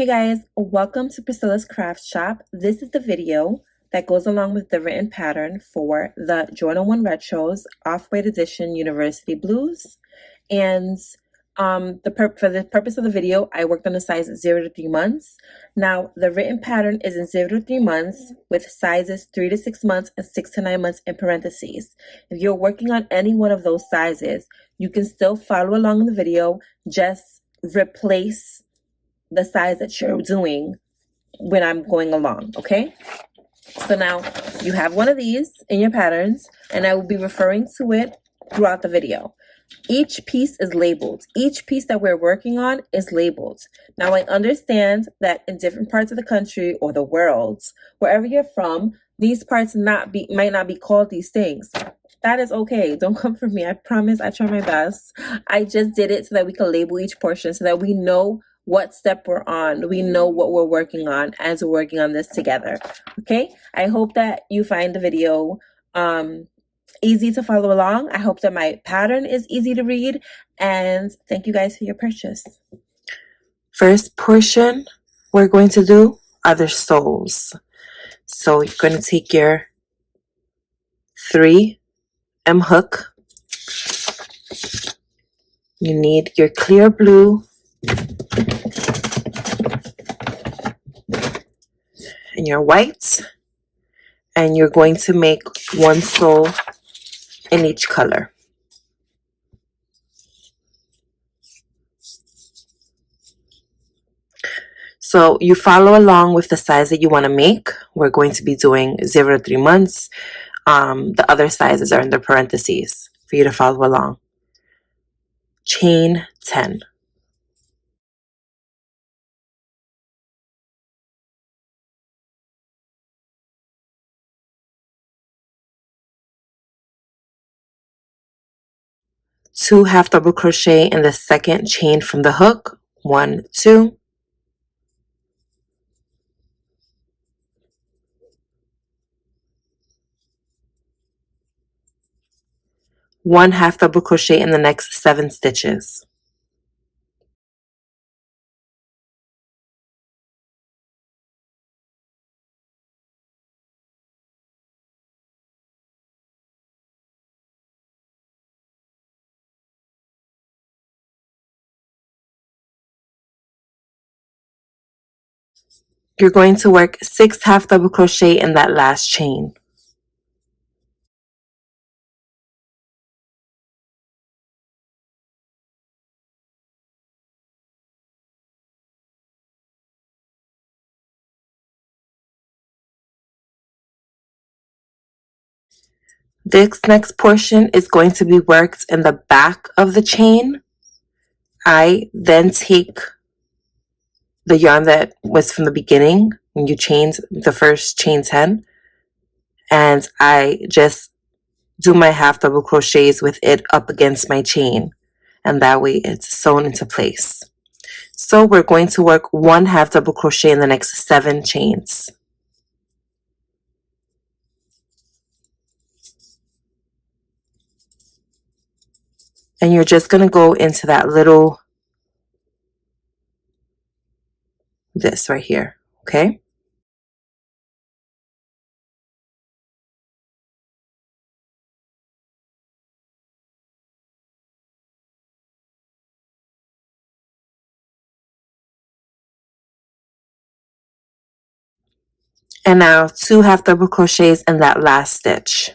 Hey guys, welcome to Priscilla's Craft Shop. This is the video that goes along with the written pattern for the Journal 1 Retros Off-White Edition University Blues. And for the purpose of the video, I worked on the size 0 to 3 months. Now, the written pattern is in 0 to 3 months with sizes 3 to 6 months and 6 to 9 months in parentheses. If you're working on any one of those sizes, you can still follow along in the video, just replace the size that you're doing when I'm going along, okay? So now you have one of these in your patterns, and I will be referring to it throughout the video. Each piece is labeled. Each piece that we're working on is labeled. Now I understand that in different parts of the country or the world, wherever you're from, these parts might not be called these things. That is okay. Don't come for me. I promise I try my best. I just did it so that we can label each portion so that we know what step we're on. We know what we're working on as we're working on this together. Okay? I hope that you find the video easy to follow along. I hope that my pattern is easy to read, and thank you guys for your purchase. First portion we're going to do are the soles. So you're going to take your 3M hook. You need your clear blue and your white, and you're going to make one sole in each color. So you follow along with the size that you want to make. We're going to be doing 0 to 3 months. The other sizes are in the parentheses for you to follow along. Chain 10. Two half double crochet in the second chain from the hook. 1, 2. One half double crochet in the next 7 stitches. You're going to work 6 half double crochet in that last chain. This next portion is going to be worked in the back of the chain. I then take the yarn that was from the beginning when you chained the first chain 10, and I just do my half double crochets with it up against my chain, and that way it's sewn into place. So we're going to work 1 half double crochet in the next 7 chains. And you're just going to go into that little, this right here, okay? And now 2 half double crochets in that last stitch.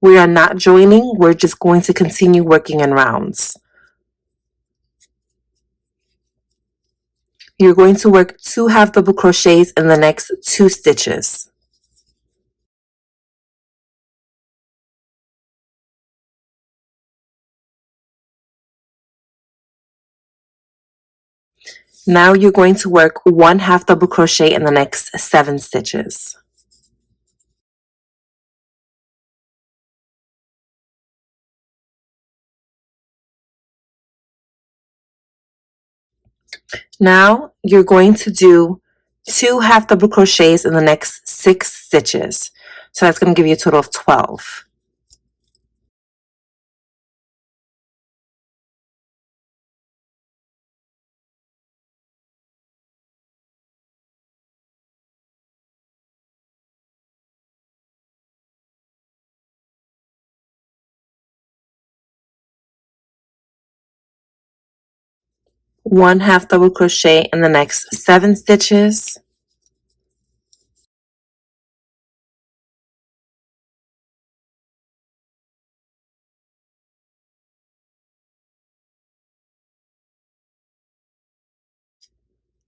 We are not joining, we're just going to continue working in rounds. You're going to work 2 half double crochets in the next 2 stitches. Now you're going to work 1 half double crochet in the next 7 stitches. Now you're going to do 2 half double crochets in the next 6 stitches. So that's going to give you a total of 12. 1/2 double crochet in the next 7 stitches,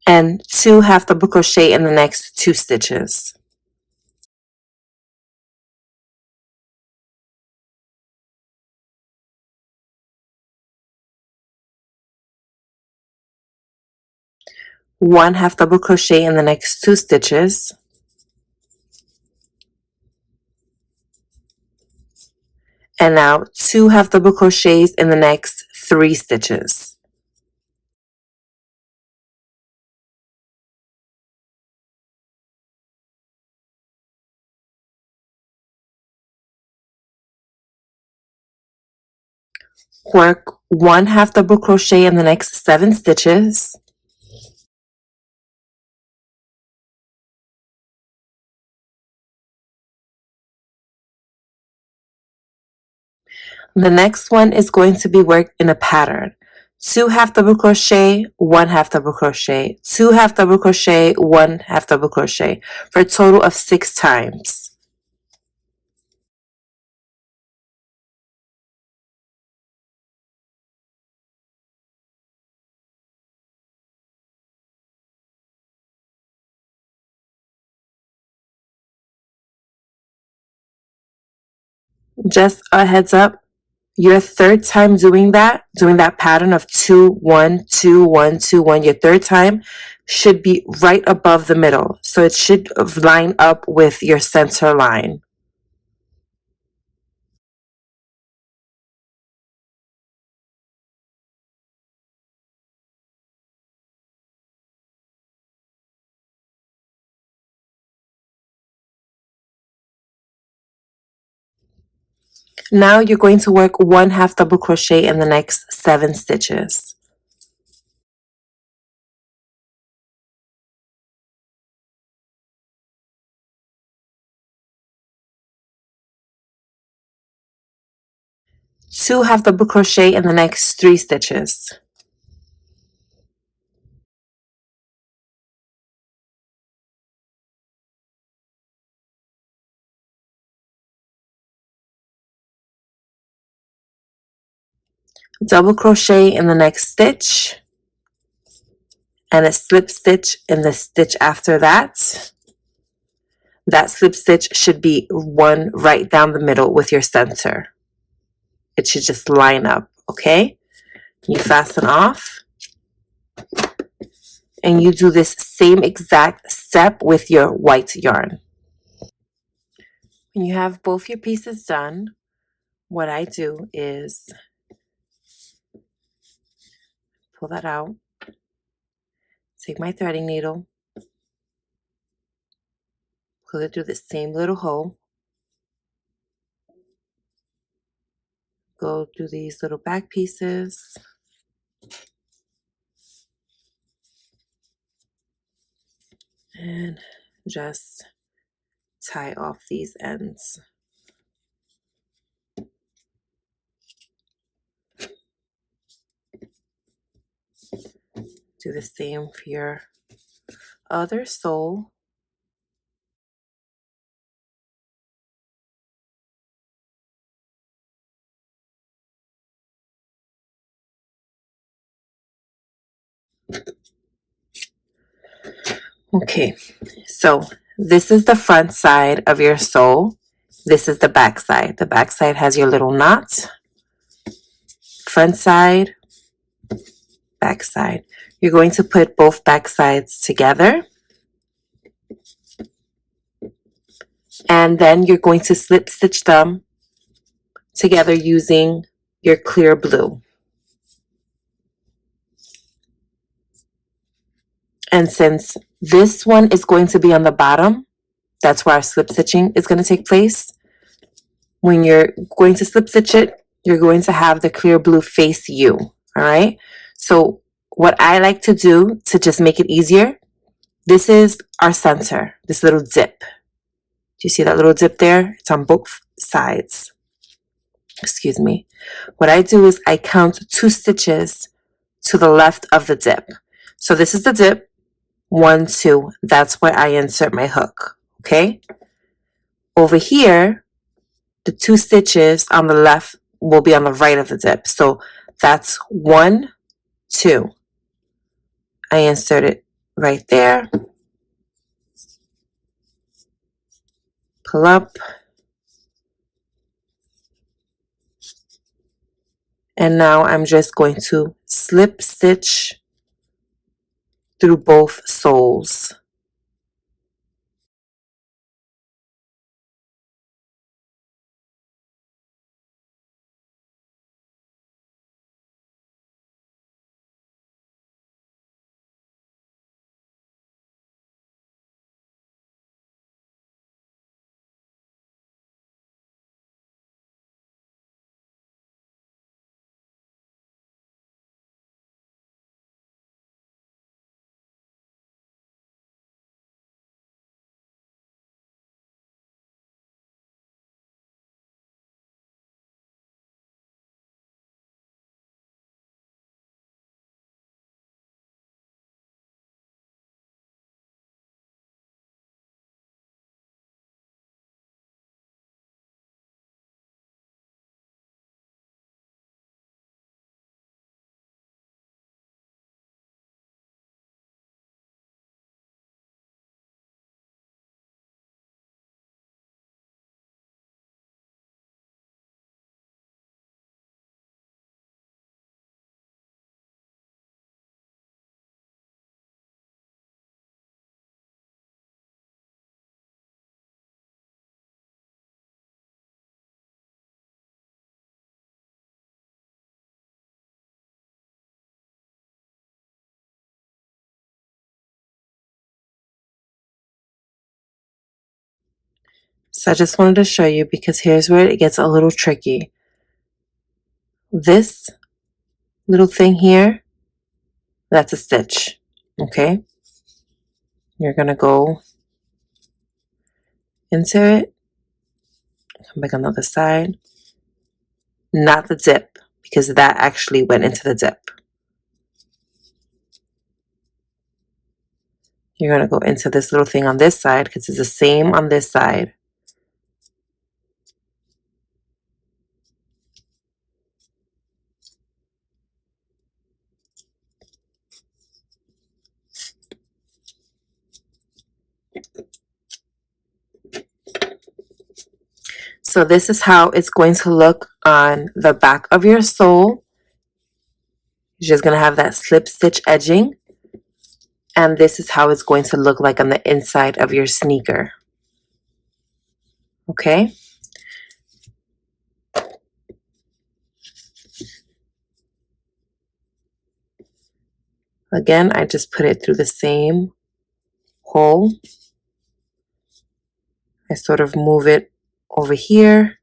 and 2 half double crochet in the next 2 stitches. One half double crochet in the next 2 stitches, and now 2 half double crochets in the next 3 stitches. Work 1 half double crochet in the next 7 stitches, the next one is going to be worked in a pattern. 2 half double crochet, 1 half double crochet, 2 half double crochet, 1 half double crochet, for a total of 6 times. Just a heads up, your third time doing that pattern of 2 1 2 1 2 1, your third time should be right above the middle, so it should line up with your center line. Now you're going to work 1 half double crochet in the next 7 stitches. Two half double crochet in the next 3 stitches. Double crochet in the next stitch, and a slip stitch in the stitch after that. That slip stitch should be one right down the middle with your center. It should just line up, okay? You fasten off, and you do this same exact step with your white yarn. When you have both your pieces done, what I do is pull that out, take my threading needle, pull it through the same little hole, go through these little back pieces, and just tie off these ends. Do the same for your other sole. Okay, so this is the front side of your sole. This is the back side. The back side has your little knot. Front side, back side. You're going to put both back sides together. And then you're going to slip stitch them together using your clear blue. And since this one is going to be on the bottom, that's where our slip stitching is going to take place. When you're going to slip stitch it, you're going to have the clear blue face you, all right? So what I like to do to just make it easier, this is our center, this little dip. Do you see that little dip there? It's on both sides. Excuse me. What I do is I count 2 stitches to the left of the dip. So this is the dip, 1, 2, that's where I insert my hook, okay? Over here, the 2 stitches on the left will be on the right of the dip. So that's 1, 2. I insert it right there, pull up, and now I'm just going to slip stitch through both soles. So I just wanted to show you because here's where it gets a little tricky. This little thing here, that's a stitch, okay? You're gonna go into it, come back on the other side, not the dip, because that actually went into the dip. You're gonna go into this little thing on this side because it's the same on this side. So this is how it's going to look on the back of your sole. You're just going to have that slip stitch edging. And this is how it's going to look like on the inside of your sneaker. Okay? Again, I just put it through the same hole. I sort of move it over here.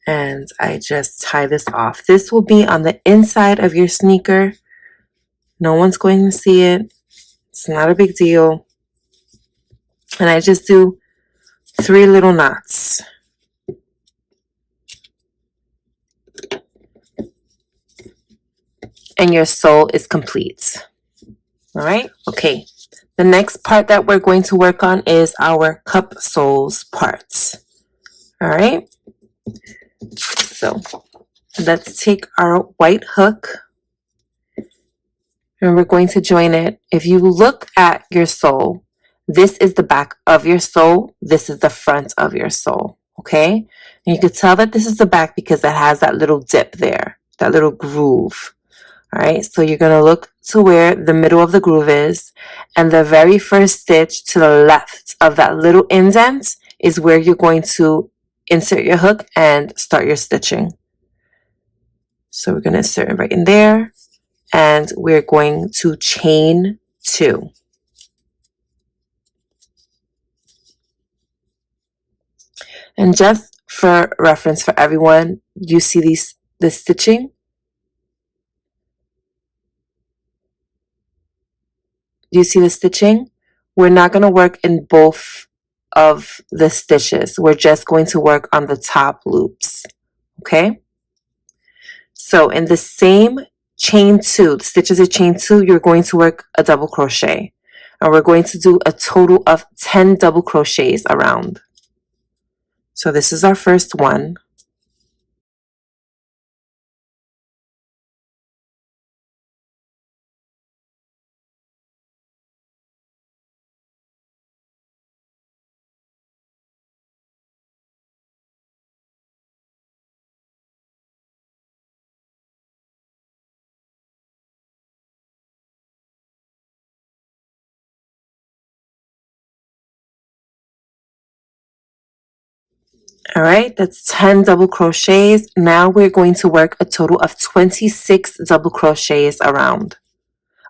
And I just tie this off. This will be on the inside of your sneaker. No one's going to see it. It's not a big deal. And I just do 3 little knots. And your sole is complete. All right? Okay. The next part that we're going to work on is our cup soles parts. All right? So let's take our white hook and we're going to join it. If you look at your sole, this is the back of your sole. This is the front of your sole. Okay? And you can tell that this is the back because it has that little dip there, that little groove. All right, so you're going to look to where the middle of the groove is, and the very first stitch to the left of that little indent is where you're going to insert your hook and start your stitching. So we're going to insert it right in there, and we're going to chain 2. And just for reference for everyone, you see the stitching? Do you see the stitching? We're not going to work in both of the stitches. We're just going to work on the top loops. Okay? So in the same chain two, the stitches of chain two, you're going to work a double crochet. And we're going to do a total of 10 double crochets around. So this is our first one. All right, that's 10 double crochets. Now we're going to work a total of 26 double crochets around.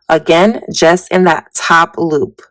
Again, just in that top loop.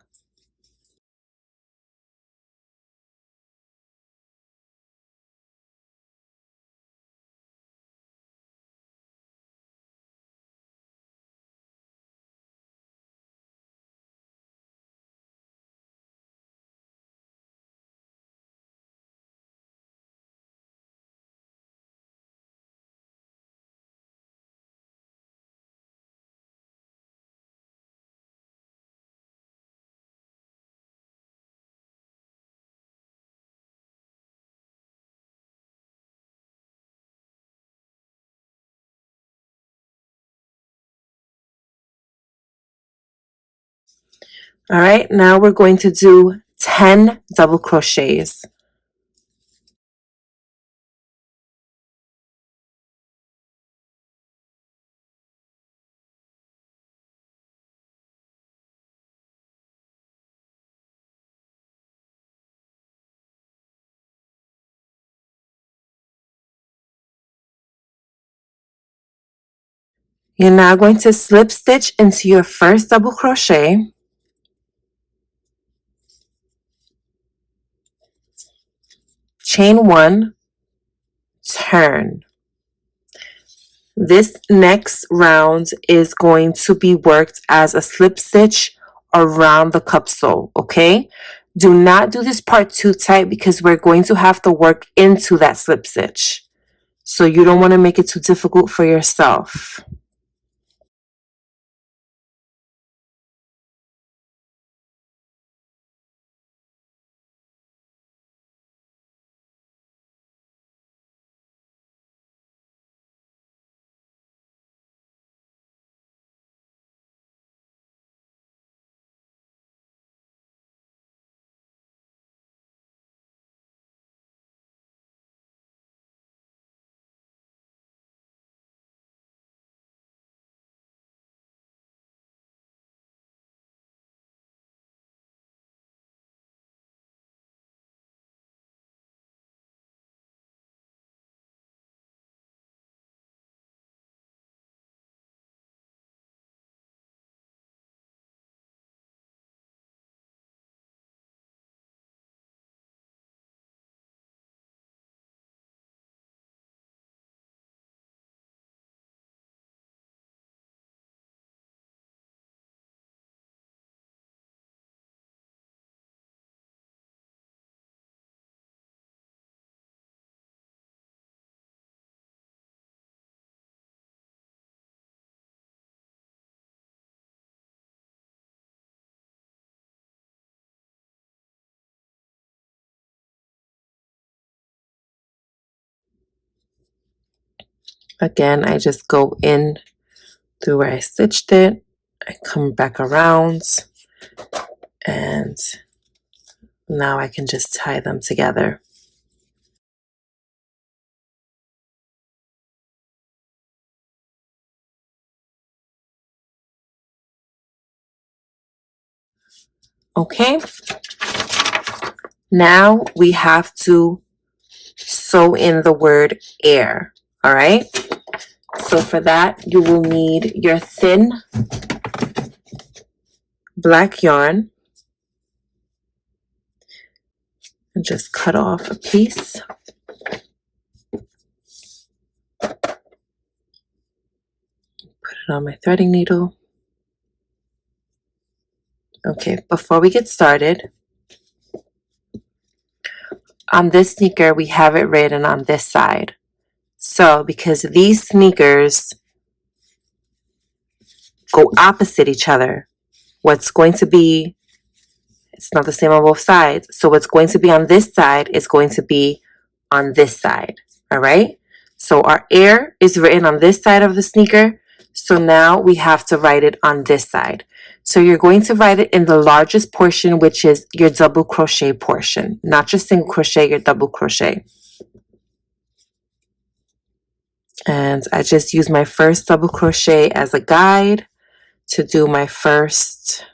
All right, now we're going to do 10 double crochets. You're now going to slip stitch into your first double crochet. Chain one, turn. This next round is going to be worked as a slip stitch around the cup sole, okay? Do not do this part too tight because we're going to have to work into that slip stitch. So you don't want to make it too difficult for yourself. Again, I just go in through where I stitched it. I come back around and now I can just tie them together. Okay, now we have to sew in the word air. All right, so for that you will need your thin black yarn and just cut off a piece. Put it on my threading needle. Okay, before we get started, on this sneaker we have it written on this side. So because these sneakers go opposite each other, what's going to be, it's not the same on both sides. So what's going to be on this side is going to be on this side. All right. So our air is written on this side of the sneaker. So now we have to write it on this side. So you're going to write it in the largest portion, which is your double crochet portion, not just single crochet, your double crochet. And I just use my first double crochet as a guide to do my first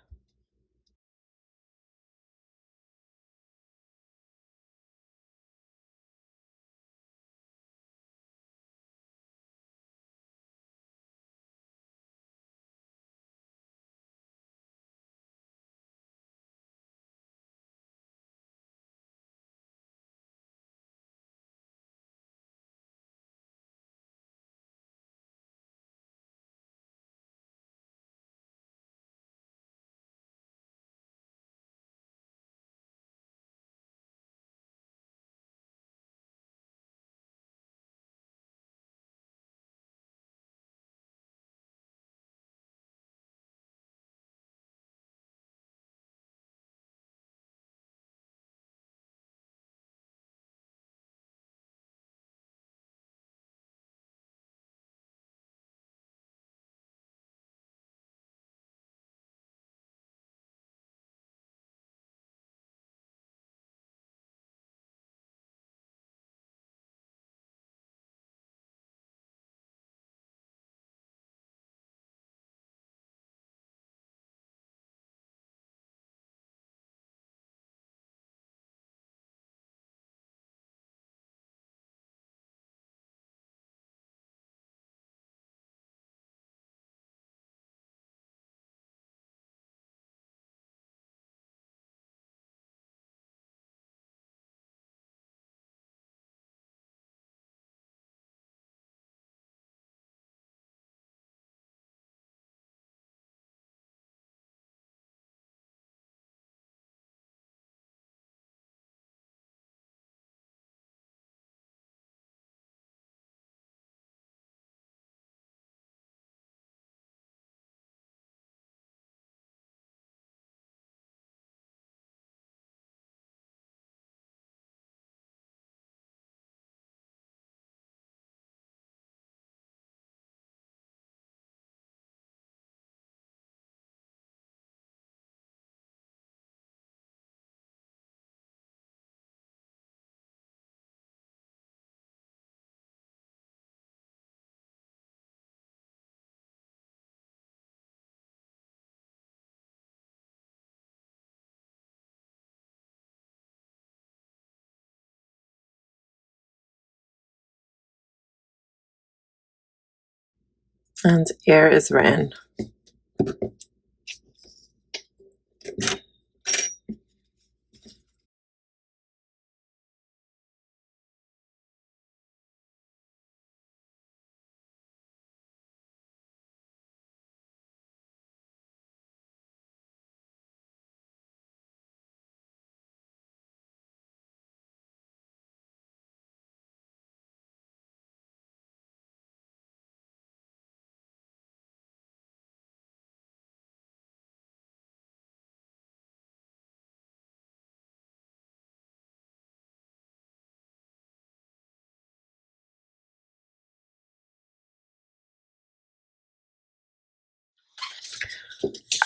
and air is written.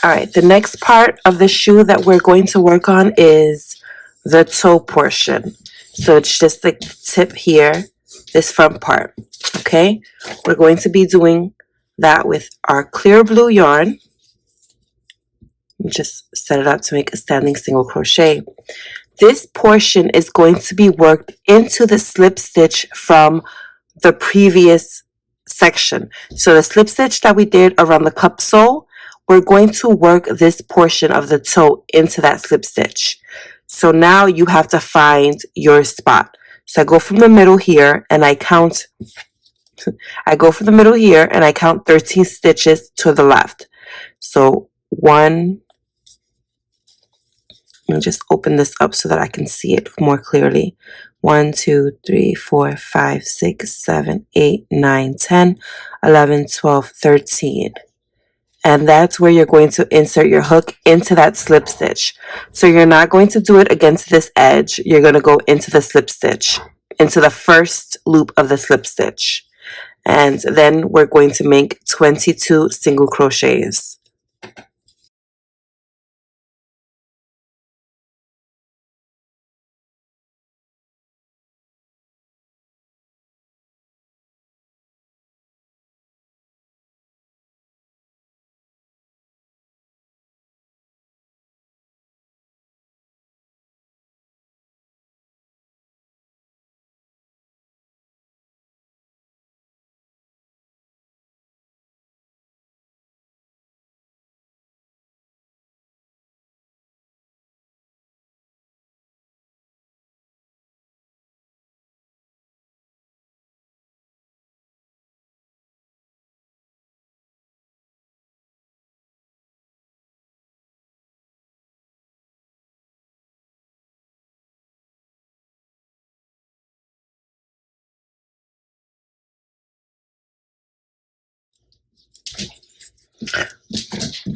All right, the next part of the shoe that we're going to work on is the toe portion. So it's just the tip here, this front part, okay? We're going to be doing that with our clear blue yarn. Just set it up to make a standing single crochet. This portion is going to be worked into the slip stitch from the previous section. So the slip stitch that we did around the cup sole, we're going to work this portion of the toe into that slip stitch. So now you have to find your spot. So I go from the middle here and I count 13 stitches to the left. So one, let me just open this up so that I can see it more clearly. 1, 2, 3, 4, 5, 6, 7, 8, 9, 10, 11, 12, 13. And that's where you're going to insert your hook into that slip stitch. So you're not going to do it against this edge. You're going to go into the slip stitch, into the first loop of the slip stitch. And then we're going to make 22 single crochets.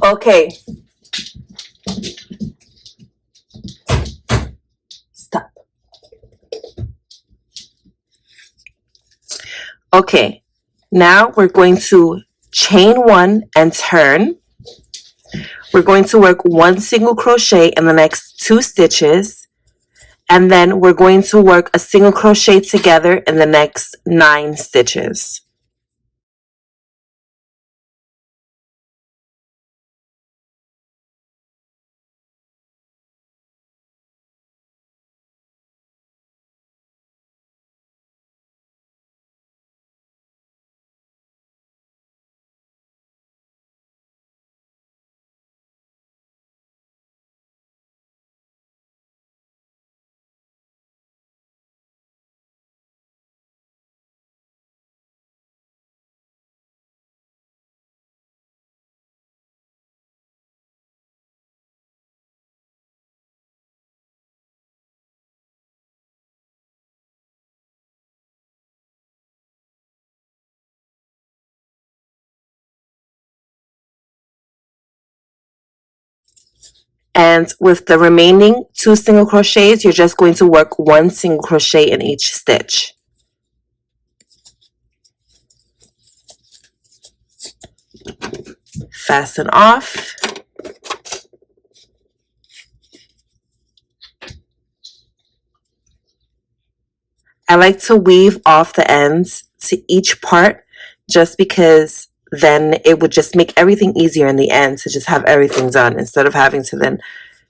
Okay. Stop. Okay. Now we're going to chain 1 and turn. We're going to work 1 single crochet in the next 2 stitches, and then we're going to work a single crochet together in the next 9 stitches. And with the remaining 2 single crochets, you're just going to work 1 single crochet in each stitch. Fasten off. I like to weave off the ends to each part just because then it would just make everything easier in the end to just have everything done instead of having to then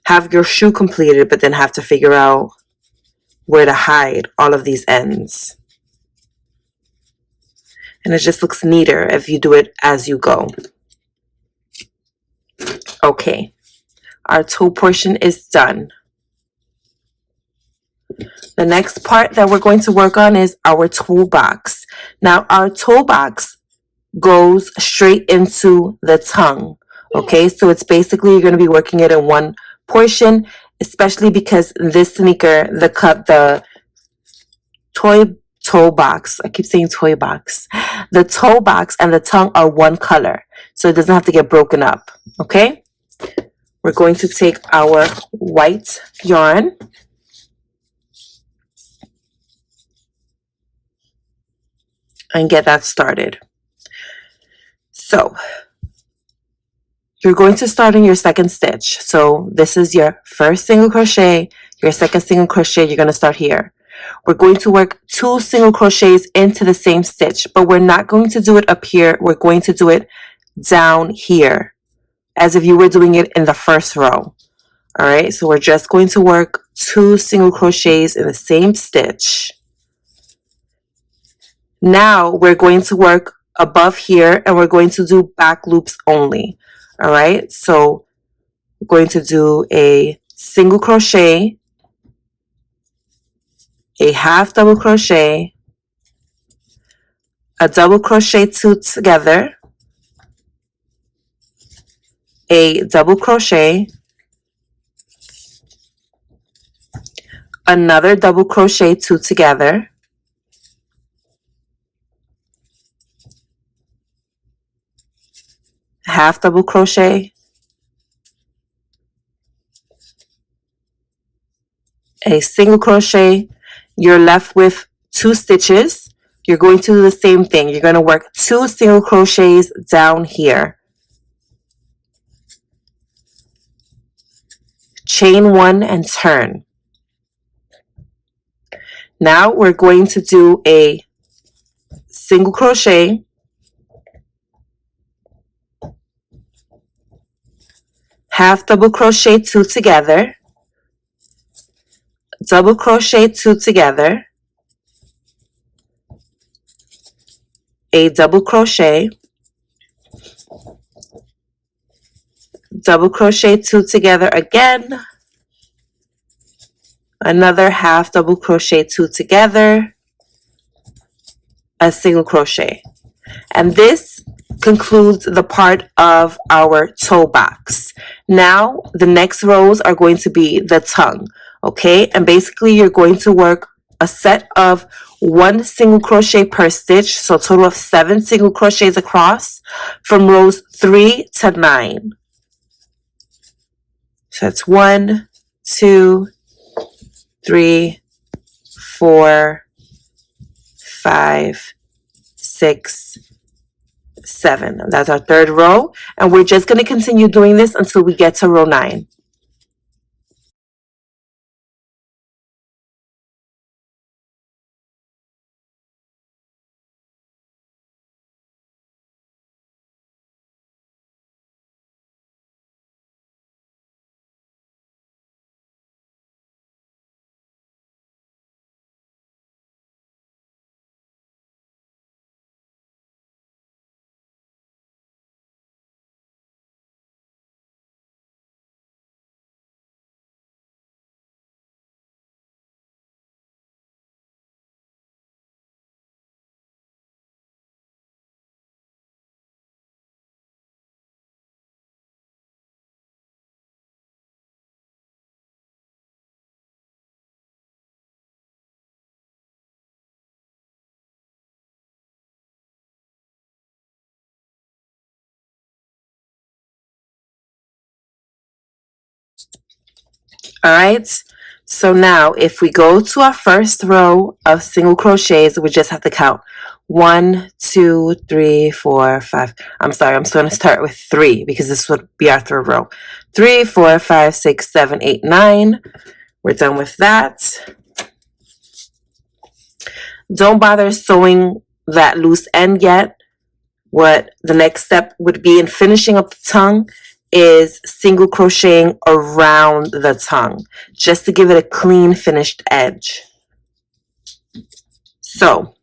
have your shoe completed but then have to figure out where to hide all of these ends. And it just looks neater if you do it as you go. Okay, our toe portion is done. The next part that we're going to work on is our toe box. Now our toe box goes straight into the tongue. Okay, so it's basically you're going to be working it in one portion, especially because this sneaker, the toe box, I keep saying toy box, the toe box and the tongue are one color, so it doesn't have to get broken up. Okay, we're going to take our white yarn and get that started. So you're going to start in your second stitch. So this is your first single crochet, your second single crochet, you're going to start here. We're going to work 2 single crochets into the same stitch, but we're not going to do it up here. We're going to do it down here as if you were doing it in the first row. All right, so we're just going to work 2 single crochets in the same stitch. Now we're going to work above here and we're going to do back loops only. All right, so we're going to do a single crochet, a half double crochet, a double crochet 2 together, a double crochet, another double crochet 2 together, half double crochet, a single crochet. You're left with 2 stitches. You're going to do the same thing. You're going to work 2 single crochets down here. Chain 1 and turn. Now we're going to do a single crochet, half double crochet 2 together, double crochet 2 together, a double crochet, double crochet 2 together again, another half double crochet 2 together, a single crochet. And this concludes the part of our toe box. Now the next rows are going to be the tongue, okay? And basically you're going to work a set of 1 single crochet per stitch, so a total of 7 single crochets across from rows 3 to 9. So that's 1, 2, 3, 4, 5, 6, 7. That's our third row, and we're just going to continue doing this until we get to row 9. All right, so now if we go to our first row of single crochets, we just have to count 1, 2, 3, 4, 5. I'm sorry, I'm still going to start with 3 because this would be our third row. 3, 4, 5, 6, 7, 8, 9. We're done with that. Don't bother sewing that loose end yet. What the next step would be in finishing up the tongue is single crocheting around the tongue just to give it a clean finished edge. So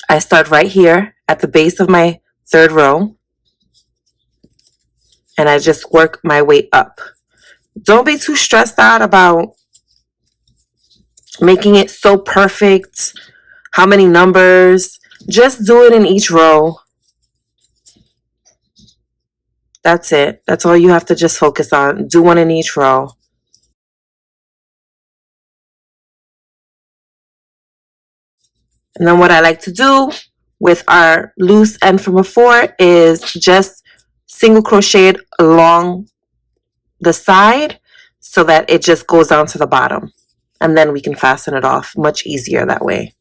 I start right here at the base of my third row and I just work my way up. Don't be too stressed out about making it so perfect, how many numbers. Just do it in each row. That's it. That's all you have to just focus on. Do one in each row. And then what I like to do with our loose end from before is just single crochet it along the side so that it just goes down to the bottom. And then we can fasten it off much easier that way.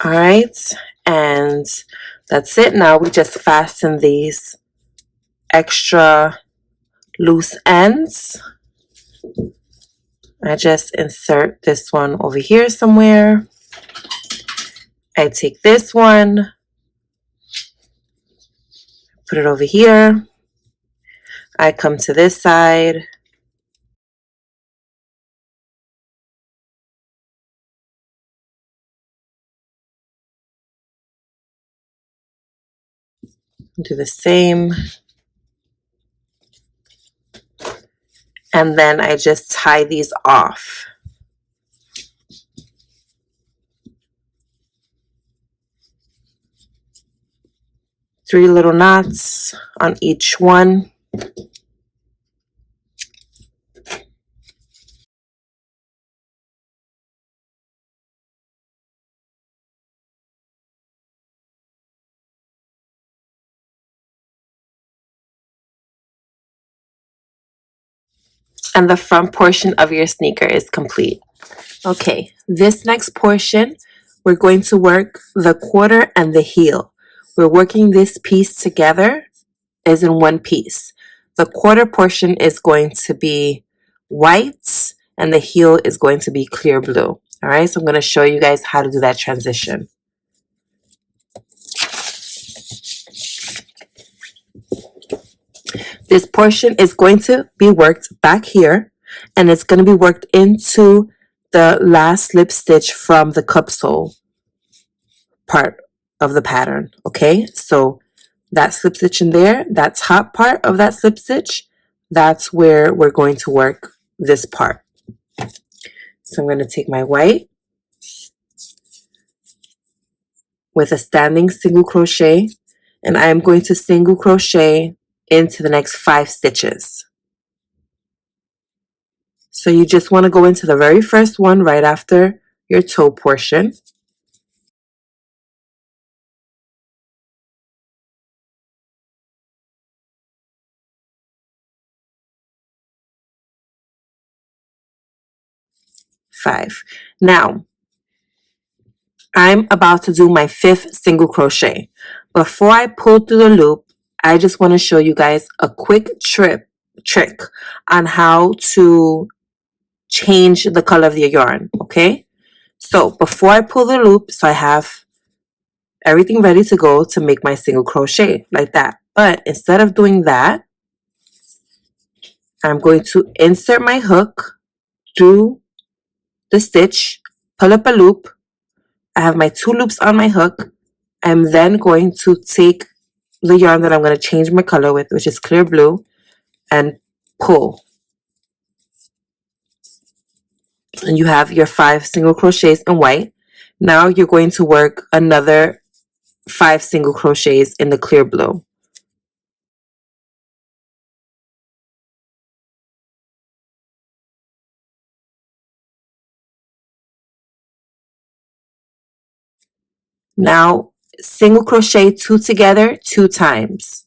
All right, and that's it. Now we just fasten these extra loose ends. I just insert this one over here somewhere. I take this one, put it over here. I come to this side. Do the same. and then I just tie these off. Three little knots on each one. And the front portion of your sneaker is complete. Okay, this next portion, we're going to work the quarter and the heel. We're working this piece together as in one piece. The quarter portion is going to be white and the heel is going to be clear blue. All right, so I'm going to show you guys how to do that transition. This portion is going to be worked back here, and it's going to be worked into the last slip stitch from the cupsole part of the pattern. Okay, so that slip stitch in there, that top part of that slip stitch, that's where we're going to work this part. So I'm going to take my white with a standing single crochet, and I am going to single crochet into the next 5 stitches. So you just want to go into the very first one right after your toe portion. Five. Now, I'm about to do my 5th single crochet. Before I pull through the loop, I just want to show you guys a quick trick on how to change the color of your yarn, okay? So before I pull the loop, so I have everything ready to go to make my single crochet like that. But instead of doing that, I'm going to insert my hook through the stitch, pull up a loop. I have my 2 loops on my hook. I'm then going to take the yarn that I'm going to change my color with, which is clear blue, and pull. And you have your 5 single crochets in white. Now you're going to work another 5 single crochets in the clear blue. Now single crochet 2 together 2 times.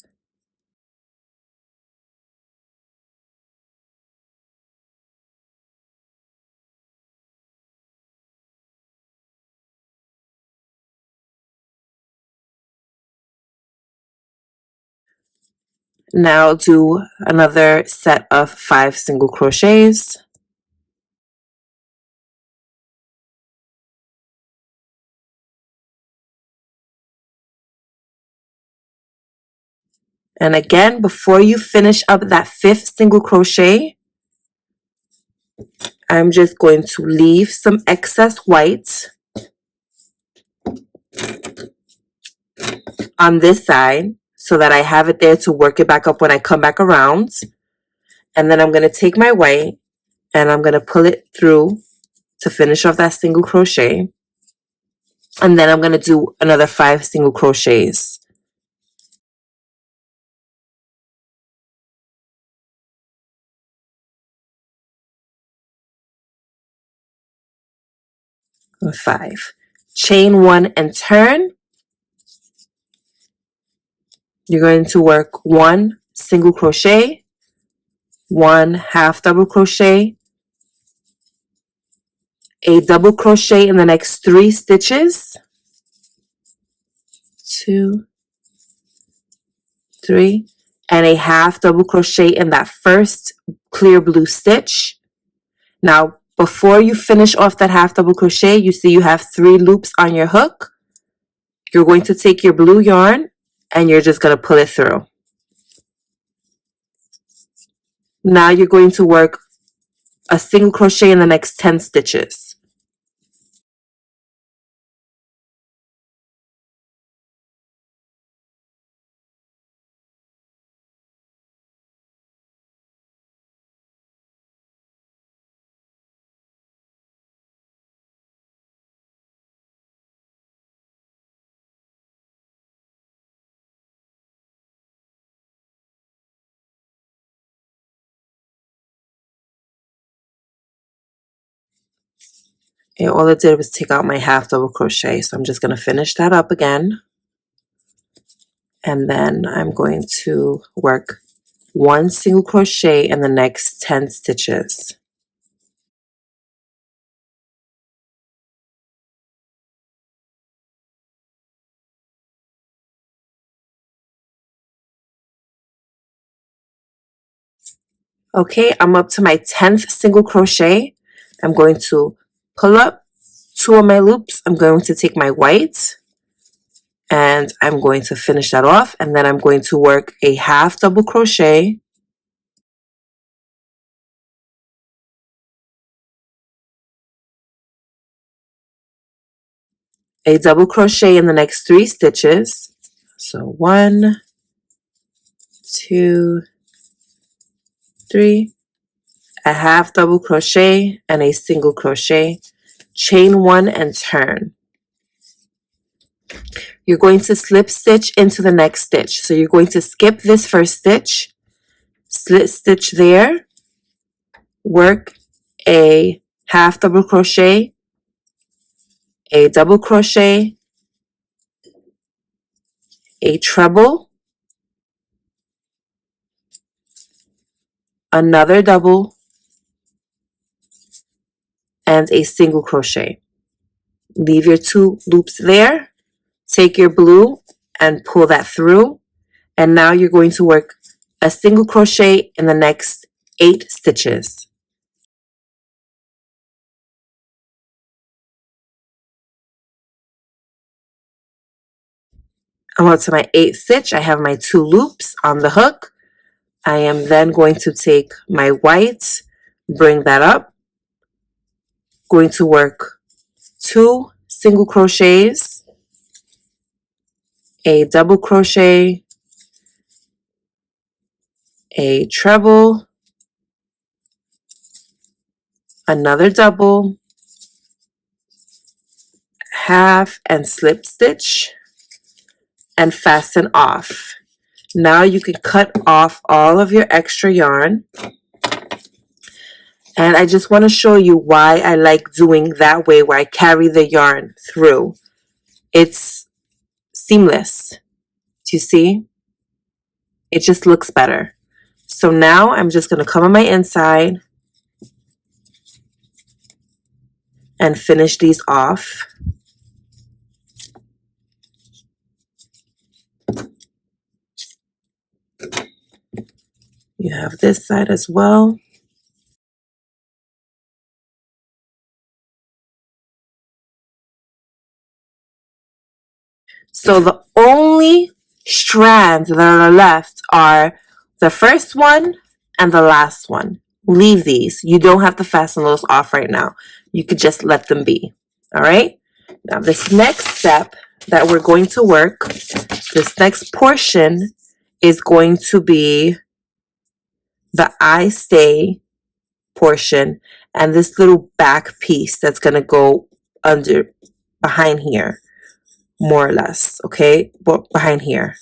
Now do another set of 5 single crochets. And again, before you finish up that 5th single crochet, I'm just going to leave some excess white on this side so that I have it there to work it back up when I come back around. And then I'm going to take my white and I'm going to pull it through to finish off that single crochet. And then I'm going to do another 5 single crochets. And 5. Chain 1 and turn. You're going to work 1 single crochet, 1 half double crochet, a double crochet in the next 3 stitches, 2, 3, and a half double crochet in that first clear blue stitch. Now, before you finish off that half double crochet, you see you have 3 loops on your hook. You're going to take your blue yarn and you're just going to pull it through. Now you're going to work a single crochet in the next 10 stitches. And all it did was take out my half double crochet. So I'm just going to finish that up again. And then I'm going to work 1 single crochet in the next 10 stitches. Okay, I'm up to my 10th single crochet. I'm going to pull up 2 of my loops. I'm going to take my white and I'm going to finish that off, and then I'm going to work a half double crochet, a double crochet in the next 3 stitches. So 1, 2, 3, a half double crochet and a single crochet, chain 1 and turn. You're going to slip stitch into the next stitch. So you're going to skip this first stitch, slip stitch there, work a half double crochet, a double crochet, a treble, another double, and a single crochet. Leave your 2 loops there, take your blue and pull that through, and now you're going to work a single crochet in the next 8 stitches. I'm up to my 8th stitch. I have my 2 loops on the hook. I am then going to take my white, bring that up, going to work 2 single crochets, a double crochet, a treble, another double, half and slip stitch, and fasten off. Now you can cut off all of your extra yarn. And I just want to show you why I like doing that way, where I carry the yarn through. It's seamless. Do you see? It just looks better. So now I'm just going to come on my inside and finish these off. You have this side as well. So the only strands that are left are the first one and the last one. Leave these. You don't have to fasten those off right now. You could just let them be. All right? Now this next step that we're going to work, this next portion is going to be the Eyestay portion and this little back piece that's going to go under, behind here, more or less, okay? But behind here.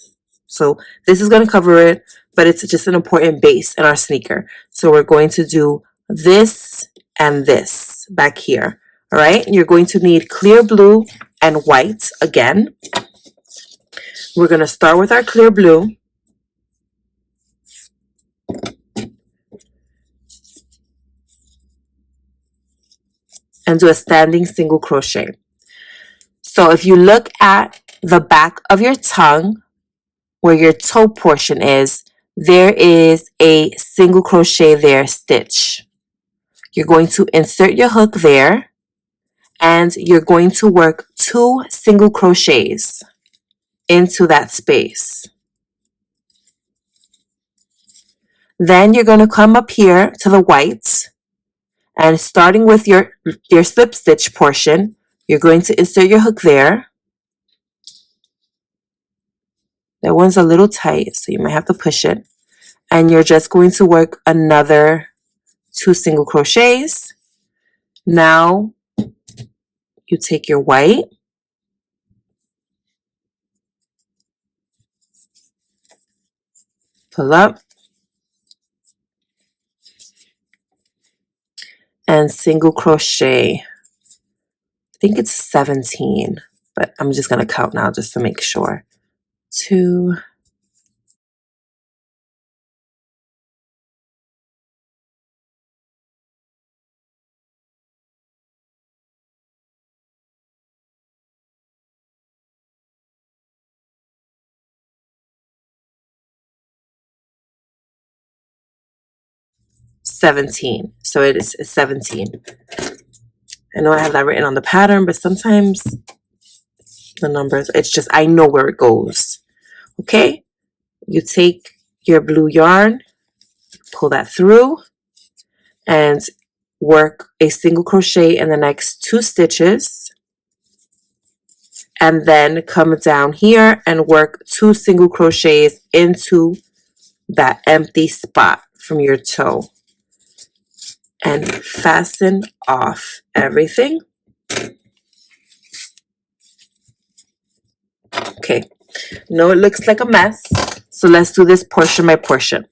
So this is going to cover it, but it's just an important base in our sneaker. So we're going to do this and this back here. All right, you're going to need clear blue and white again. We're going to start with our clear blue. And do a standing single crochet. So if you look at the back of your tongue, where your toe portion is, there is a single crochet there stitch. You're going to insert your hook there, and you're going to work 2 single crochets into that space. Then you're going to come up here to the white, and starting with your slip stitch portion, you're going to insert your hook there. That one's a little tight, so you might have to push it. And you're just going to work another 2 single crochets. Now you take your white, pull up, and single crochet think it's 17, but I'm just going to count now just to make sure. 2, 17. So it is 17. I know I have that written on the pattern, but sometimes the numbers, it's just, I know where it goes. Okay? You take your blue yarn, pull that through, and work a single crochet in the next 2 stitches, and then come down here and work 2 single crochets into that empty spot from your toe and fasten off everything. Okay, no, it looks like a mess, so let's do this portion by portion.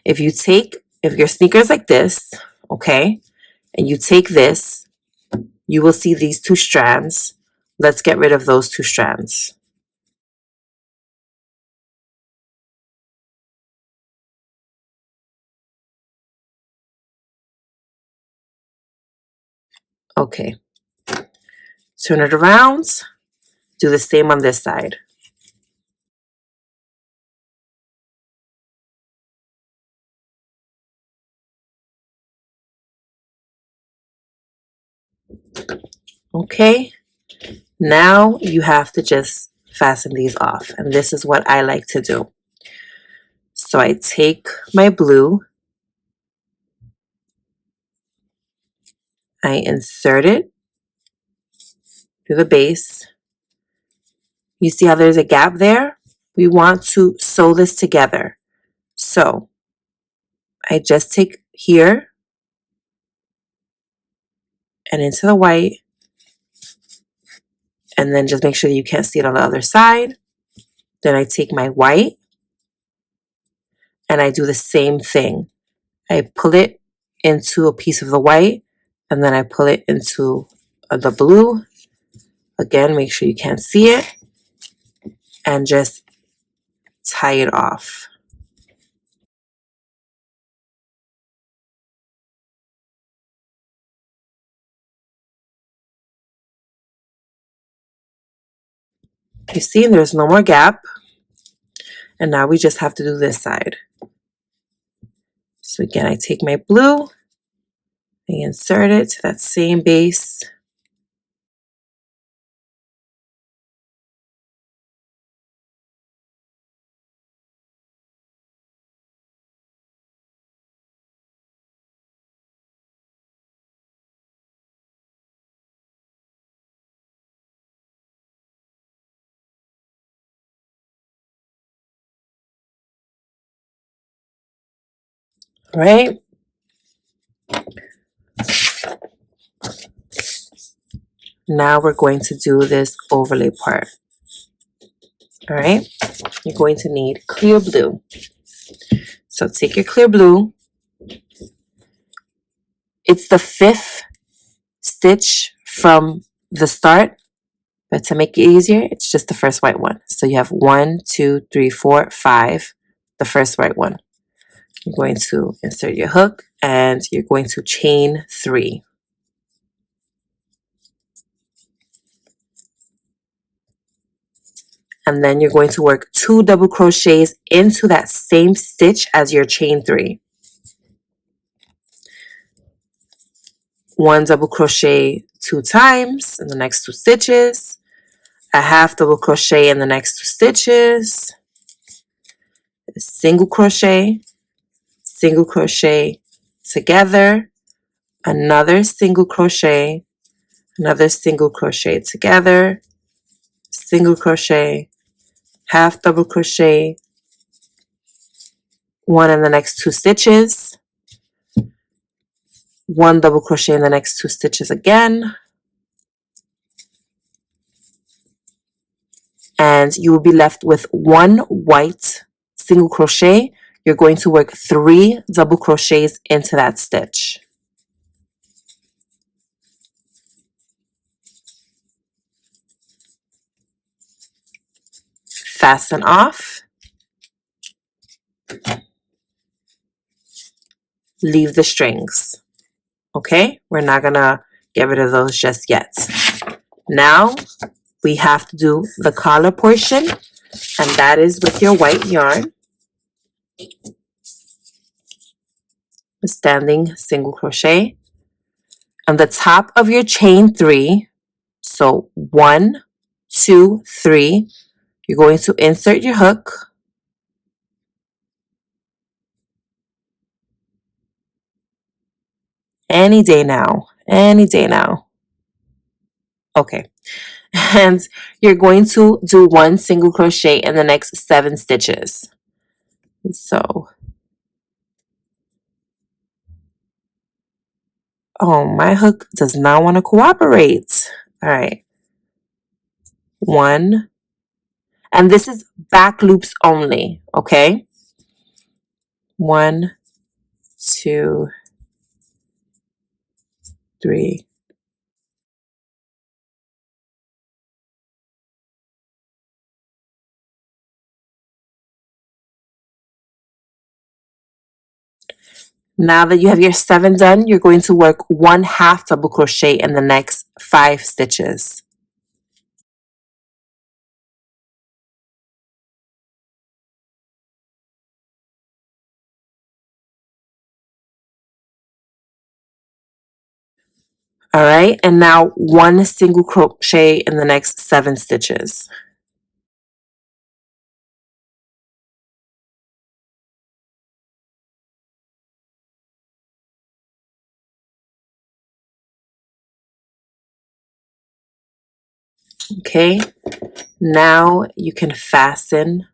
If your sneaker is like this, okay, and you take this, you will see these 2 strands. Let's get rid of those 2 strands. Okay, turn it around, do the same on this side. Okay, now you have to just fasten these off, and this is what I like to do. So I take my blue, I insert it through the base. You see how there's a gap there? We want to sew this together. So I just take here and into the white, and then just make sure that you can't see it on the other side. Then I take my white and I do the same thing. I pull it into a piece of the white, and then I pull it into the blue. Again, make sure you can't see it, and just tie it off. You see, there's no more gap. And now we just have to do this side. So again, I take my blue, I insert it to that same base. Right? Now we're going to do this overlay part. All right? You're going to need clear blue. So take your clear blue. It's the 5th stitch from the start, but to make it easier, it's just the first white one. So you have 1, 2, 3, 4, 5, the first white one. You're going to insert your hook and you're going to chain 3. And then you're going to work 2 double crochets into that same stitch as your chain 3. 1 double crochet 2 times in the next 2 stitches, a half double crochet in the next 2 stitches, a single crochet together, another single crochet together, single crochet, half double crochet, 1 in the next 2 stitches, 1 double crochet in the next 2 stitches again, and you will be left with 1 white single crochet. You're going to work 3 double crochets into that stitch. fasten off. Leave the strings. Okay, we're not gonna get rid of those just yet. Now we have to do the collar portion, and that is with your white yarn. Standing single crochet on the top of your chain 3. So 1, 2, 3. You're going to insert your hook. Any day now. Any day now. Okay. And you're going to do 1 single crochet in the next 7 stitches. So, oh, my hook does not want to cooperate. All right. 1. And this is back loops only, okay? 1, 2, 3. Now that you have your 7 done, you're going to work 1/2 double crochet in the next 5 stitches. All right, and now 1 single crochet in the next 7 stitches. Okay, now you can fasten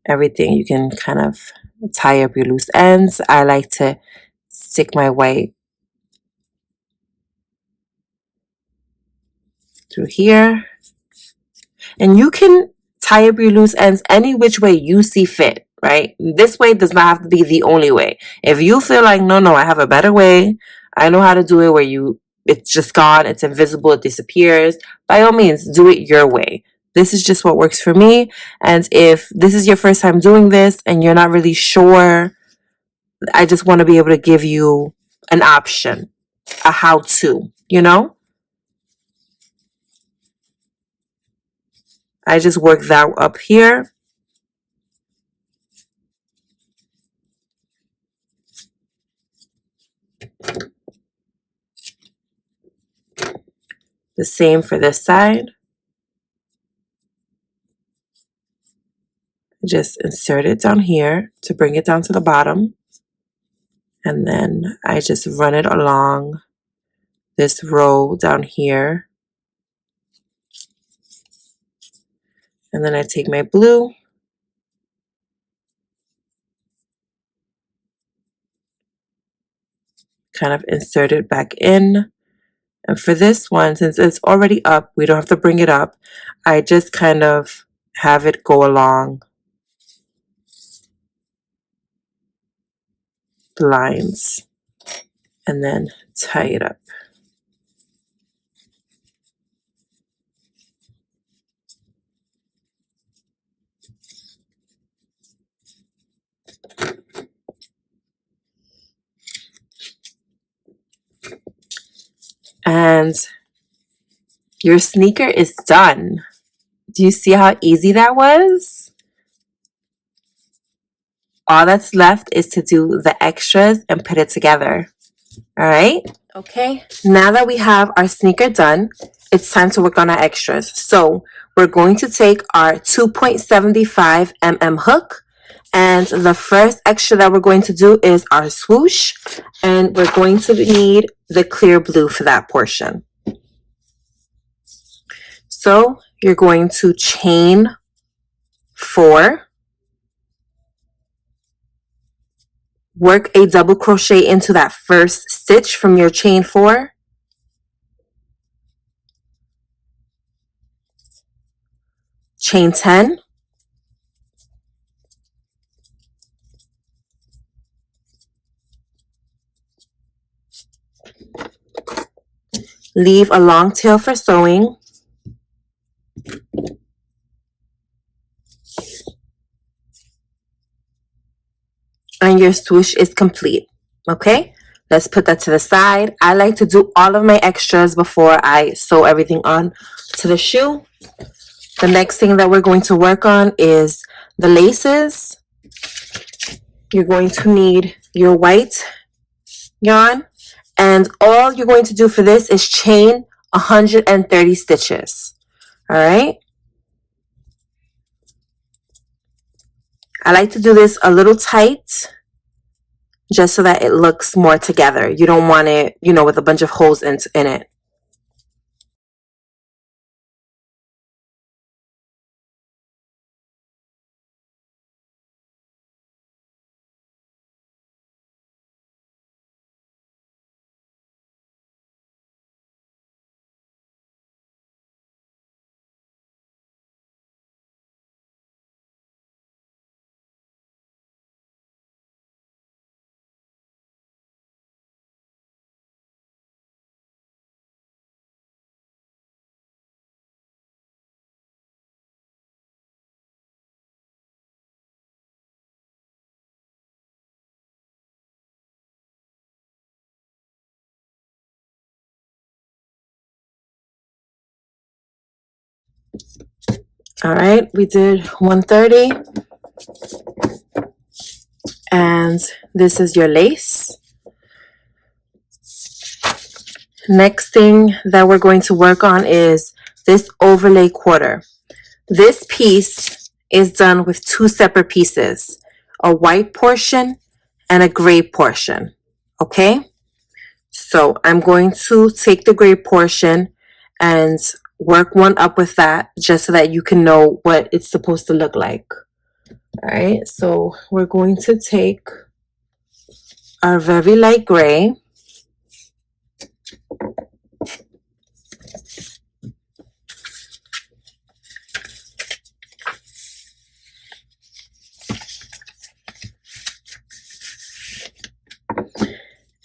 everything. You can kind of tie up your loose ends. I like to stick my white through here. And you can tie up your loose ends any which way you see fit, right? This way does not have to be the only way. If you feel like, no, I have a better way, I know how to do it where it's just gone, it's invisible, it disappears, by all means, do it your way. This is just what works for me. And if this is your first time doing this and you're not really sure, I just want to be able to give you an option, a how-to, you know? I just work that up here. The same for this side. Just insert it down here to bring it down to the bottom. And then I just run it along this row down here. And then I take my blue, kind of insert it back in. And for this one, since it's already up, we don't have to bring it up. I just kind of have it go along the lines and then tie it up. And your sneaker is done. Do you see how easy that was? All that's left is to do the extras and put it together. All right? Okay, now that we have our sneaker done, it's time to work on our extras. So we're going to take our 2.75 mm hook, and the first extra that we're going to do is our swoosh, and we're going to need the clear blue for that portion. So you're going to chain 4, work a double crochet into that first stitch from your chain 4, chain 10, leave a long tail for sewing, and your swoosh is complete. Okay, let's put that to the side. I like to do all of my extras before I sew everything on to the shoe. The next thing that we're going to work on is the laces. You're going to need your white yarn, and all you're going to do for this is chain 130 stitches. All right. I like to do this a little tight just so that it looks more together. You don't want it, you know, with a bunch of holes in it. All right, we did 130, and this is your lace. Next thing that we're going to work on is this overlay quarter. This piece is done with two separate pieces, a white portion and a gray portion. Okay, so I'm going to take the gray portion and work one up with that just so that you can know what it's supposed to look like. All right, so we're going to take our very light gray,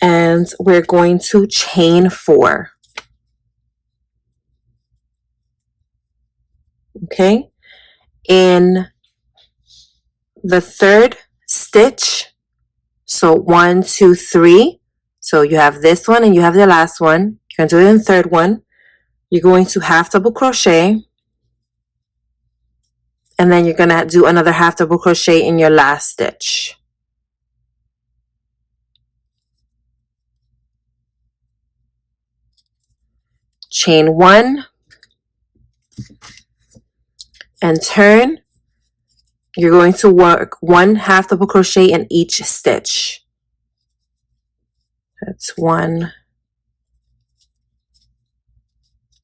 and we're going to chain 4. Okay, in the third stitch, so 1, 2, 3. So you have this one and you have the last one. You're going to do it in the third one. You're going to half double crochet, and then you're going to do another half double crochet in your last stitch. Chain 1 and turn. You're going to work 1 half double crochet in each stitch. That's 1,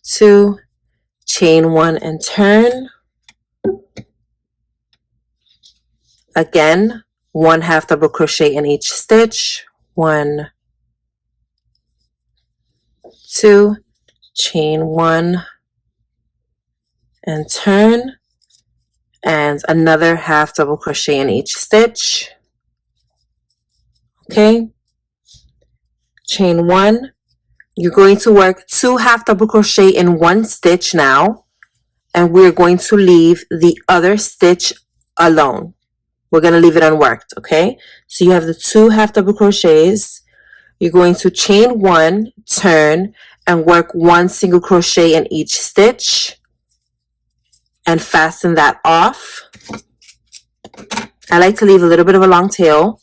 2, chain 1 and turn. Again, 1 half double crochet in each stitch. 1, 2, chain 1 and turn, and another half double crochet in each stitch. Okay, chain 1. You're going to work 2 half double crochet in one stitch now, and we're going to leave the other stitch alone. We're going to leave it unworked. Okay, so you have the 2 half double crochets. You're going to chain 1, turn, and work 1 single crochet in each stitch and fasten that off. I like to leave a little bit of a long tail.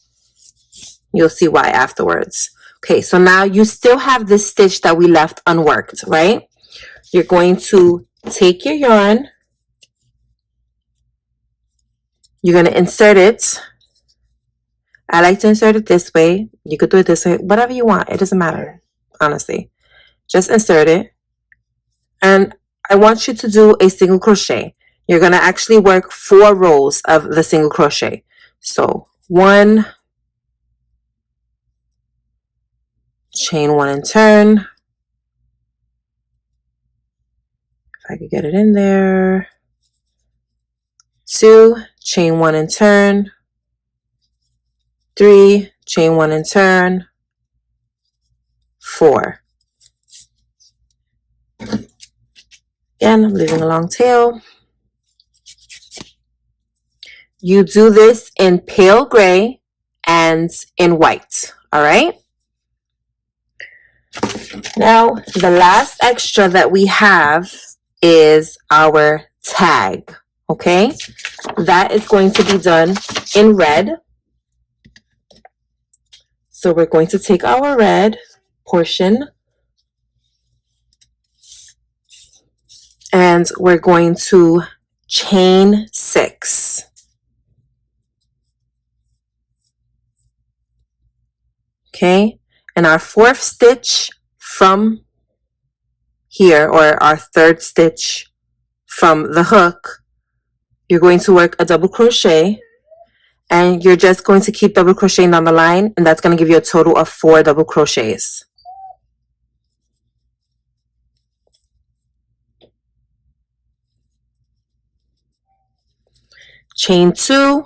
You'll see why afterwards. Okay, so now you still have this stitch that we left unworked, right? You're going to take your yarn. You're going to insert it. I like to insert it this way. You could do it this way, whatever you want. It doesn't matter, honestly. Just insert it. And I want you to do a single crochet. You're going to actually work 4 rows of the single crochet. So 1, chain 1 and turn. If I could get it in there. 2, chain 1 and turn. 3, chain 1 and turn. 4. Again, I'm leaving a long tail. You do this in pale gray and in white. All right. Now, the last extra that we have is our tag. Okay. That is going to be done in red. So we're going to take our red portion and we're going to chain 6. Okay, and our 4th stitch from here, or our 3rd stitch from the hook, you're going to work a double crochet, and you're just going to keep double crocheting down the line, and that's going to give you a total of 4 double crochets. Chain 2,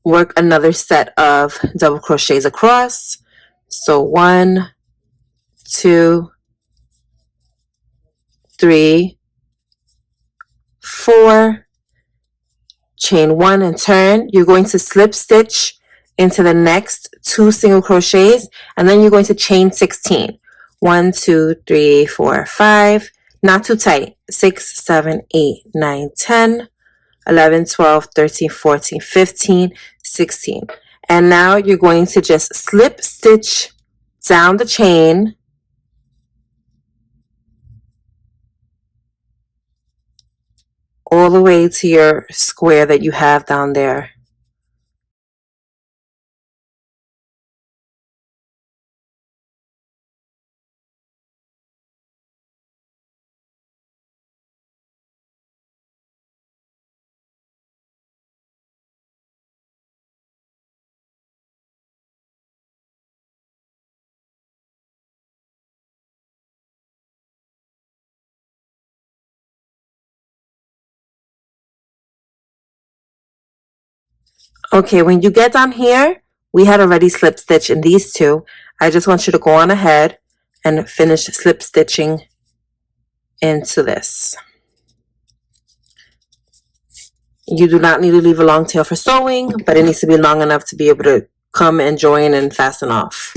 work another set of double crochets across. So 1, 2, 3, 4, chain 1 and turn. You're going to slip stitch into the next 2 single crochets, and then you're going to chain 16. 1, 2, 3, 4, 5. Not too tight. 6, 7, 8, 9, 10, 11, 12, 13, 14, 15, 16. And now you're going to just slip stitch down the chain all the way to your square that you have down there. Okay, when you get down here, we had already slip stitched in these 2. I just want you to go on ahead and finish slip stitching into this. You do not need to leave a long tail for sewing, but it needs to be long enough to be able to come and join and fasten off.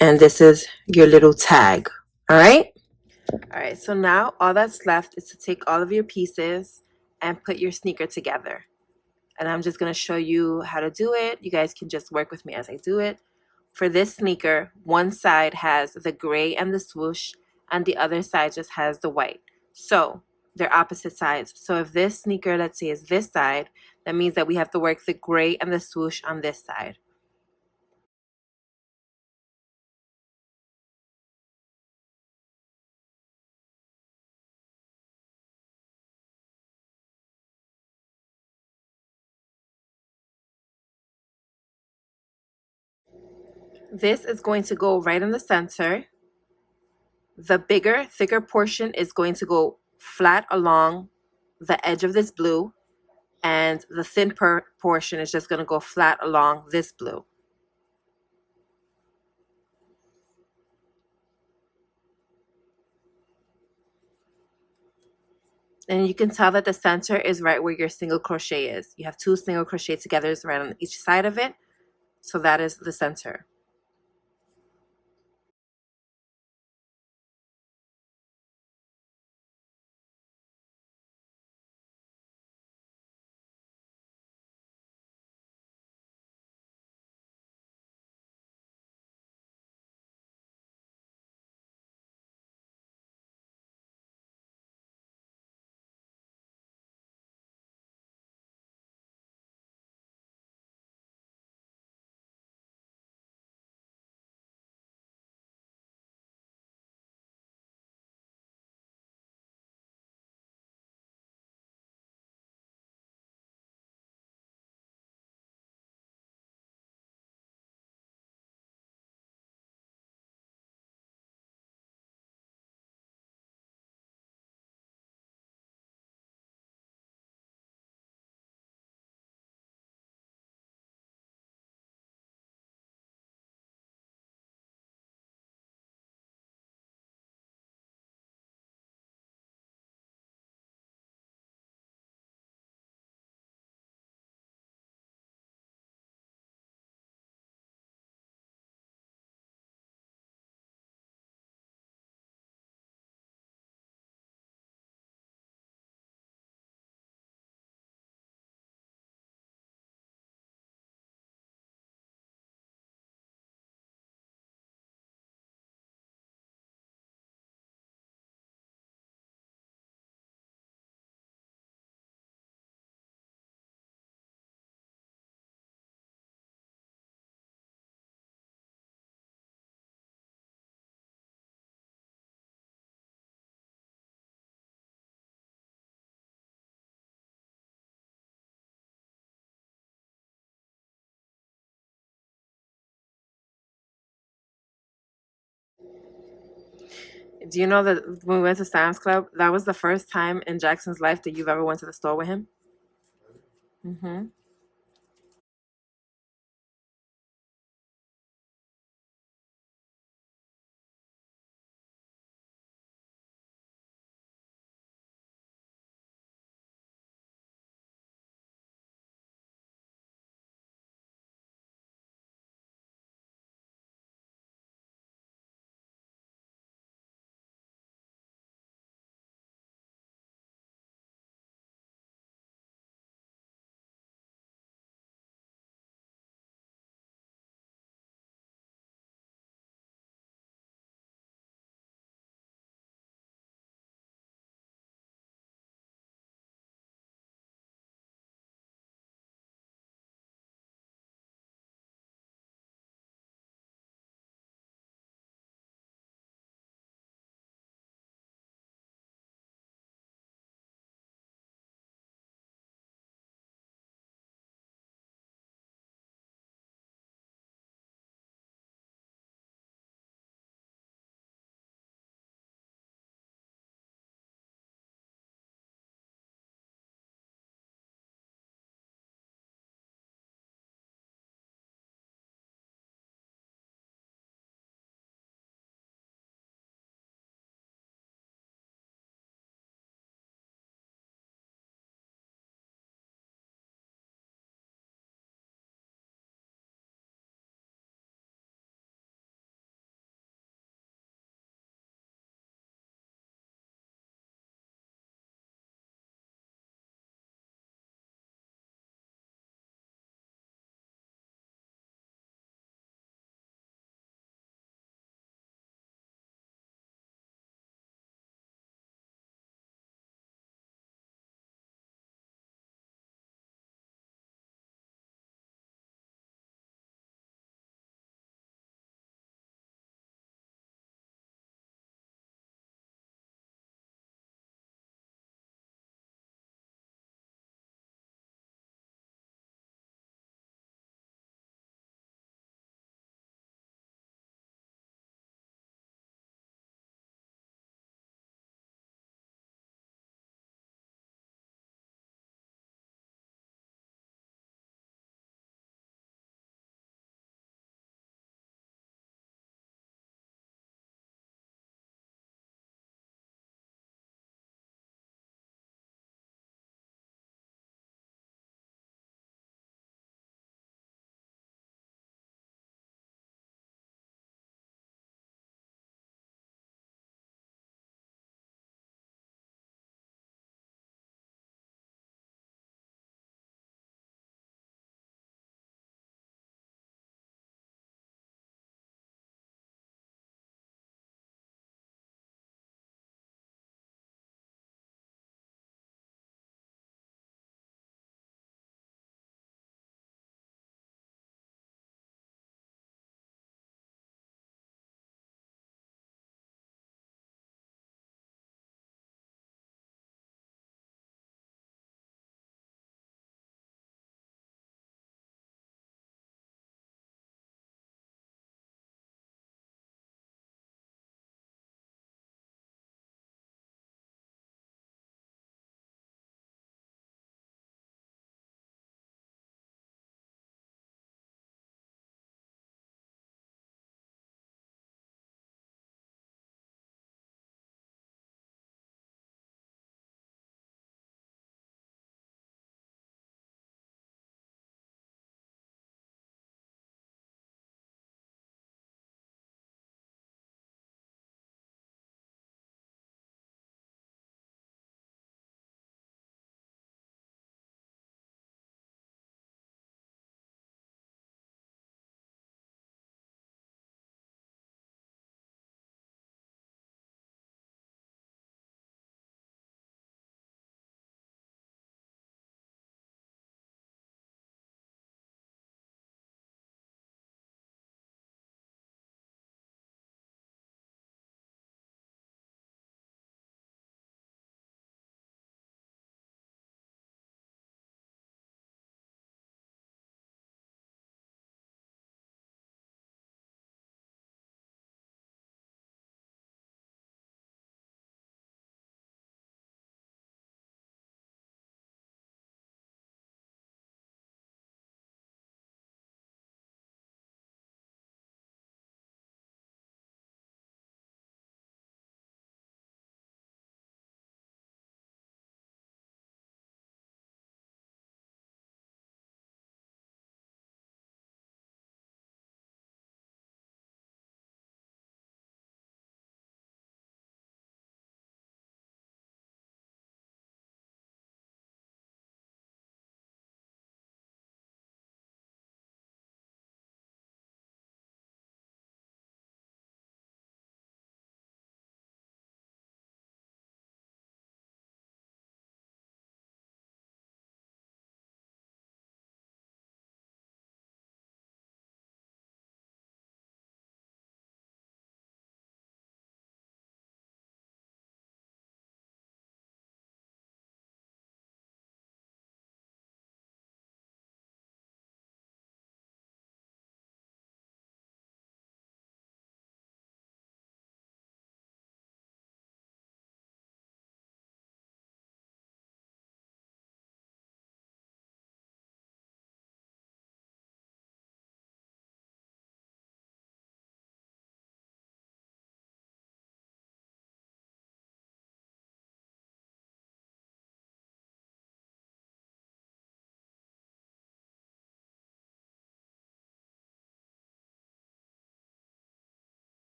And this is your little tag. All right? All right, so now all that's left is to take all of your pieces and put your sneaker together. And I'm just going to show you how to do it. You guys can just work with me as I do it. For this sneaker, one side has the gray and the swoosh, and the other side just has the white. So they're opposite sides. So if this sneaker, let's say, is this side, that means that we have to work the gray and the swoosh on this side. This is going to go right in the center. The bigger, thicker portion is going to go flat along the edge of this blue, and the thin portion is just going to go flat along this blue. And you can tell that the center is right where your single crochet is. You have 2 single crochet together right on each side of it. So that is the center. Do you know that when we went to Sam's Club, that was the first time in Jackson's life that you've ever went to the store with him? Mm-hmm.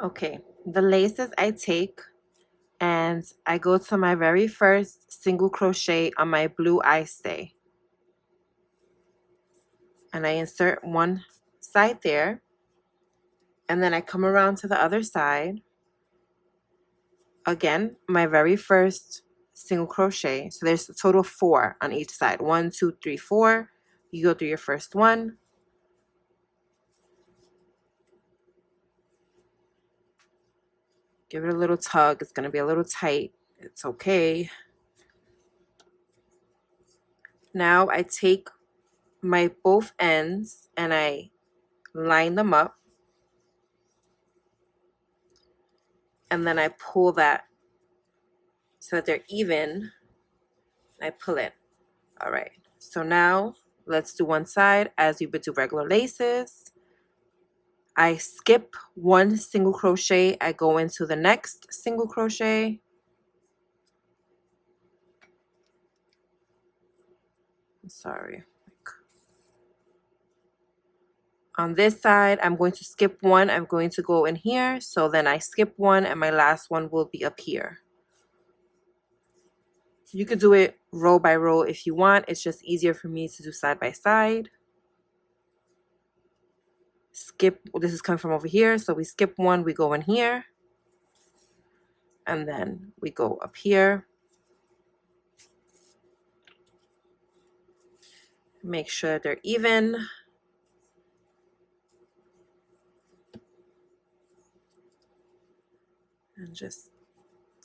Okay, the laces I take and I go to my very first single crochet on my blue Eyestay. And I insert one side there. And then I come around to the other side. Again, my very first single crochet. So there's a total of 4 on each side. 1, 2, 3, 4. You go through your first one. Give it a little tug. It's going to be a little tight. It's okay. Now I take my both ends and I line them up. And then I pull that so that they're even. I pull it. All right. So now let's do one side as you would do regular laces. I skip one single crochet. I go into the next single crochet. Sorry. On this side, I'm going to skip one. I'm going to go in here. So then I skip one and my last one will be up here. You could do it row by row if you want. It's just easier for me to do side by side. Skip, this is coming from over here. So we skip one, we go in here. And then we go up here. Make sure they're even. And just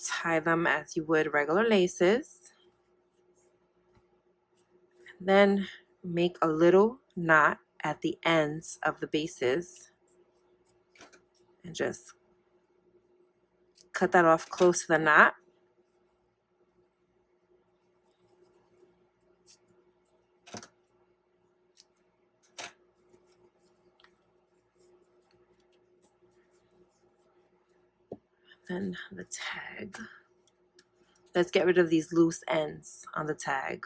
tie them as you would regular laces. And then make a little knot at the ends of the bases. And just cut that off close to the knot. Then the tag. Let's get rid of these loose ends on the tag.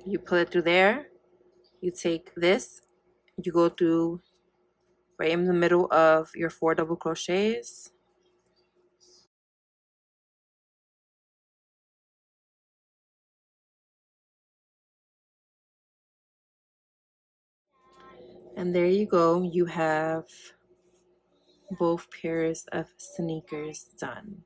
You pull it through there. You take this. You go through right in the middle of your 4 double crochets. And there you go. You have both pairs of sneakers done.